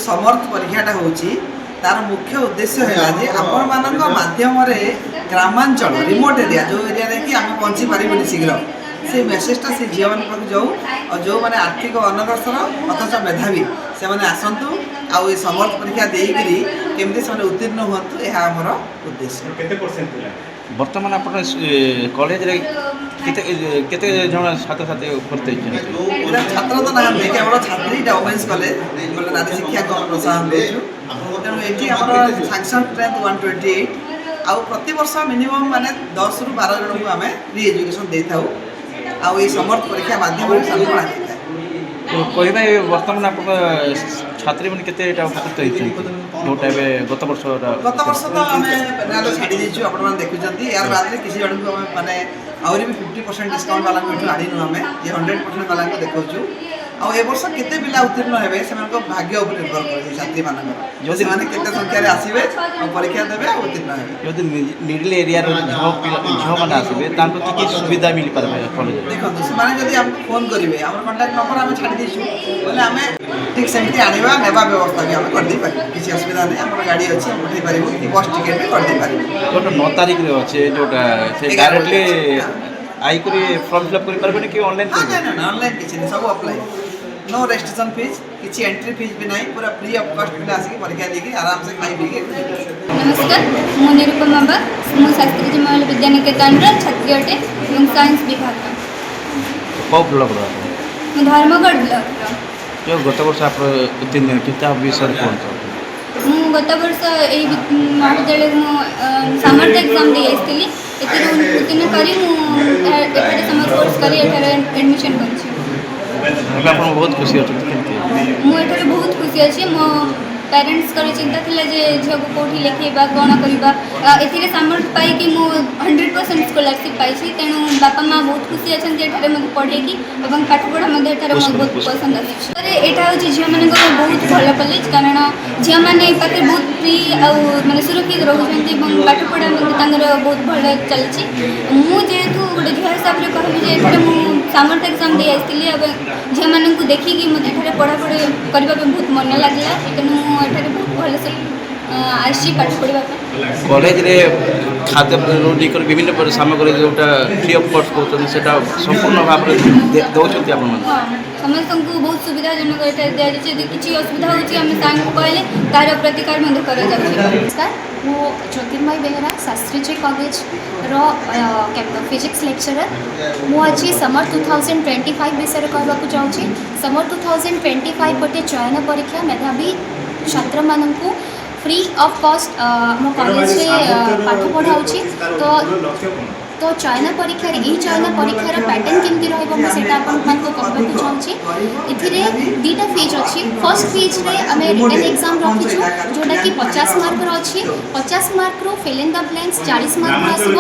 समर्थ परीक्षाटा होची तार मुख्य उद्देश्य है जे आपण मानक माध्यम ग्रामांचल रिमोट एरिया जो एरिया रे कि आम पहुँची पारिबनी शीघ्र से मेसेजटा से झील मान पाक जाऊ और जो मैंने आर्थिक अनग्रसर अथच मेधावी से मैंने आसतु आउ ये समर्थ परीक्षा देकरी केमती से उत्तीर्ण हूँ यह आमर उद्देश्य। बर्तमान आप कॉलेज रे केते जन छात्र छात्री करते छात्र तो ना केवल छात्री वोमेन्स कॉलेज बोले नारी शिक्षा को प्रोत्साहन देछु तेणु ये आम सैंक्शन स्ट्रेंथ 128 आउ प्रति वर्ष मिनिमम माने 10 रु 12 जन को आम री एजुकेशन दे था आउ ये समर्थ परीक्षा माध्यम सामना कहबा वर्तमान आप छात्री मैंने केते उपकृत होइछन जोटा गत वर्ष तो आम पेनाल छाड़ी देछु आपण मान देखुचंती यार बाद में किसी जन को माने आउरी भी 50% डिस्काउंट वाला को आनिनु आम ये 100% वाला को देखौछु आ ए वर्ष केते पिला उत्तीर्ण हेबे सेमान भाग्य उपर निर्भर करे छात्री मानकर जो माने केते संख्या रे आसीबे और परीक्षा देबे उत्तीर्ण हेबे यदि मिडिल एरिया रो झो माने आसीबे तांको की सुविधा मिल पारबे कॉलेज देखो से माने जदी हम फोन करिवे हमर कांटेक्ट नंबर हम छाडी देछु बोले हमें ठीक सेमती आनिबा नेबा व्यवस्था भी हम कर दे पारी किसी असुविधा नहीं हमर गाड़ी अछि हम उठै पारिबो कि बस टिकट भी कर दे पारिबो जोटा 9 तारिख रे अछि जोटा से डायरेक्टली आई करी फॉर्म फिल अप करि पारबे कि ऑनलाइन करबे ना ऑनलाइन किछि नहीं सब अप्लाई नो रजिस्ट्रेशन फीस किसी एंट्री फीस भी नहीं पूरा फ्री ऑफ कॉस्ट पिला आसिक परीक्षा देके आराम से खाई पी के। नमस्कार मु निरुपमा बाबा मु शास्त्री जमाल विद्यानिकेतन छात्री अटे एवं साइंस विभाग कौ ब्लॉक रो मु धर्मगढ़ ब्लॉक रो जो गत वर्ष आप उत्तीर्ण किताब विषय कोन मु गत वर्ष एई महाविद्यालय मु सामर्थ्य एग्जाम दे आइतली एतिर उत्तीर्ण करी मु एठारे समर कोर्स करी एठारे एडमिशन करछि अपन बहुत खुशी अछि मु एठारे बहुत खुशी अछि मो पेरेंट्स कर चिंता थिला जे झियो को कोठी लेखेबा कोन करबा एथिरे सामर्थ पाई कि मु 100% स्कॉलरशिप पाई छी तेनु बापा मां बहुत खुशी अछन जे एठारे मते पढे की एवं पाठ पढा मध्ये एठारे मो बहुत पसंद अछि अरे एठा होची झियो माने को बहुत भलो कॉलेज कारण झियो माने पाके बहुत फ्री आ माने सुरक्षित रहउछन्ती एवं पाठ पढा मध्ये तांगर बहुत भलो चलछि मु जेतु गोटे झियो हिसाब रे कहबी जे एठारे मु सामर्थ एग्जाम दे आइतली एवं झियो माने को देखि कि मते एठारे पढा पढे करबा बहुत मन लागला तेनु एठारे बहुत भल से आसी पाठ पढ़ा कॉलेज रे खाद्य रोटी कर विभिन्न सामग्री जोटा फ्री ऑफ कॉस्ट कहते सेटा संपूर्ण भाव में दौरान आप समस्त को बहुत सुविधाजनक दिया जाए किसी असुविधा होची आम साइंस को कहले तार प्रतिकार मध्य करा जाउछि। नमस्कार मु ज्योतिर्मय बेहरा शास्त्री जी कॉलेज रो फिजिक्स लेक्चरर मु आज समर 2025 विषय कहवाक चाहूँगी। समर 2025 गोटे चयन परीक्षा मेधावी छात्र मानू फ्री ऑफ कॉस्ट मो कॉलेज पाठ पढ़ाऊँ तो चयन परीक्षा चयन परीक्षार पैटर्न केमती रहा कहवाक चाहूँगी। ए दुटा फेज अच्छी फर्स्ट फेज रे आम रिटन एग्जाम रखीचु जोटा कि 50 मार्क अच्छी 50 मार्क रो fill in the blanks 40 mark आसो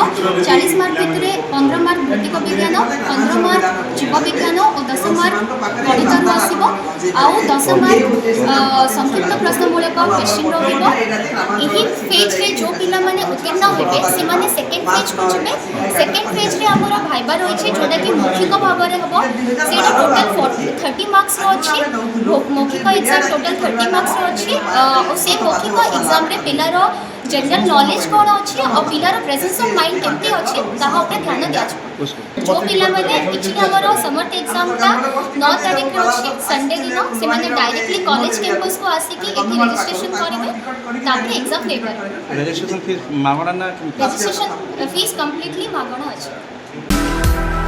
40 मार्क भितर 15 मार्क भौतिक विज्ञान 15 मार्क जीव विज्ञान और 10 मार्क गणित आसो आउ 10 मार्क संक्षिप्त प्रश्नमूलक क्वेश्चन रही फेज रे जो पिला माने उत्तीर्ण होबे से माने सेकेंड फेज को जिवे सेकेंड फेज रे हमर भाइबा रही जोटा कि मौखिक भाव में हम से टोटल 30 मार्क्स अच्छी मौखिक एग्जाम टोटल 30 मार्क्स अच्छी और से मौखिक एग्जाम रे पिलार जनरल नॉलेज कौन अच्छी और पिलार प्रेजेंस ऑफ माइंड केमती अच्छी ताहा ऊपर ध्यान दिया जो पिला माने इछि हमर समर्थ एग्जाम का 9 तारिख रे अछि संडे दिन से माने डायरेक्टली कॉलेज कैंपस को आसी कि एठी रजिस्ट्रेशन करिवे तापर एग्जाम देबे रजिस्ट्रेशन फीस मागणा ना रजिस्ट्रेशन फीस कंप्लीटली मागणा अछि।